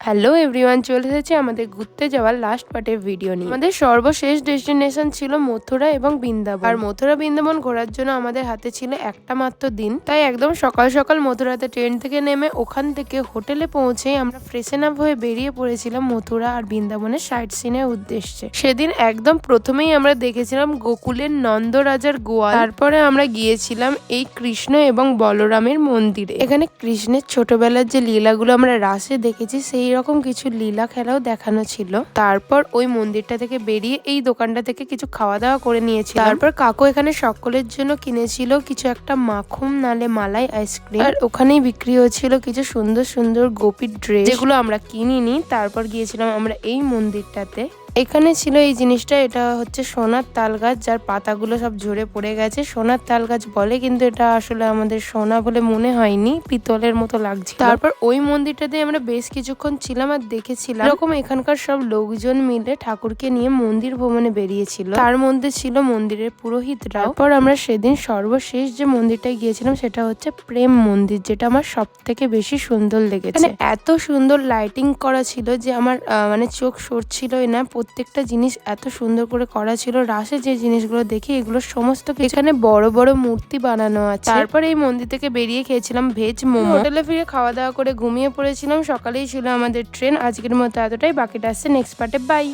Hello everyone, চলে এসেছে আমাদের ঘুরতে যাওয়ার লাস্ট পার্টের ভিডিও নিয়ে। আমাদের সর্বশেষ ডেস্টিনেশন ছিল মথুরা এবং বৃন্দাবন। আর মথুরা বৃন্দাবন ঘোরার জন্য আমাদের হাতে ছিল একটা মাত্র দিন, তাই একদম সকাল সকাল মথুরাতে ট্রেন থেকে নেমে ওখান থেকে হোটেলে পৌঁছেই আমরা ফ্রেশন আপ হয়ে বেরিয়ে পড়েছিলাম মথুরা আর বৃন্দাবনের সাইট সিনের উদ্দেশ্যে। সেদিন একদম প্রথমেই আমরা দেখেছিলাম গোকুলের নন্দরাজার গোয়াল, তারপরে আমরা গিয়েছিলাম এই কৃষ্ণ এবং বলরামের মন্দিরে। এখানে কৃষ্ণের ছোটবেলার যে লীলাগুলো আমরা রাসে দেখেছি সেই রকম কিছু লীলা খেলাও দেখানো ছিল। তারপর ওই মন্দিরটা থেকে বেরিয়ে এই দোকানটা থেকে কিছু খাওয়া দাওয়া করে নিয়েছি। তারপর কাকু এখানে সকলের জন্য কিনেছিল কিছু একটা মাখন নালে মালাই আইসক্রিম, আর ওখানেই বিক্রি হচ্ছিল কিছু সুন্দর সুন্দর গোপীর ড্রেস, যেগুলো আমরা কিনিনি। তারপর গিয়েছিলাম আমরা এই মন্দিরটাতে। এখানে ছিল এই জিনিসটা, এটা হচ্ছে সোনার তাল গাছ, যার পাতাগুলো সব ঝরে পড়ে গেছে। সোনার তাল গাছ বলে, কিন্তু এটা আসলে আমাদের সোনা বলে মনে হয়নি, পিতলের মতো লাগছে। তারপর ওই মন্দিরটাতে আমরা বেশ কিছুক্ষণ ছিলাম আর দেখেছিলাম এরকম এখানকার সব লোকজন মিলে ঠাকুরকে নিয়ে মন্দির ভ্রমণে বেরিয়েছিল। তার মধ্যে ছিল মন্দিরের পুরোহিতরাও। তারপর আমরা সেদিন সর্বশেষ যে মন্দিরটায় গিয়েছিলাম সেটা হচ্ছে প্রেম মন্দির, যেটা আমার সব থেকে বেশি সুন্দর লেগেছে। এত সুন্দর লাইটিং করা ছিল যে আমার মানে চোখ সরছিলই না। প্রত্যেকটা জিনিস এত সুন্দর করে করা ছিল। রাসে যে জিনিসগুলো দেখি এগুলো সমস্ত এখানে বড় বড় মূর্তি বানানো আছে। তারপর এই মন্দির থেকে বেরিয়ে খেয়েছিলাম ভেজ মোমো। হোটেলে ফিরে খাওয়া দাওয়া করে ঘুমিয়ে পড়েছিলাম। সকালেই ছিল আমাদের ট্রেন। আজকের মতো এতটাই, বাকিটা আসছে নেক্সট পার্টে। বাই।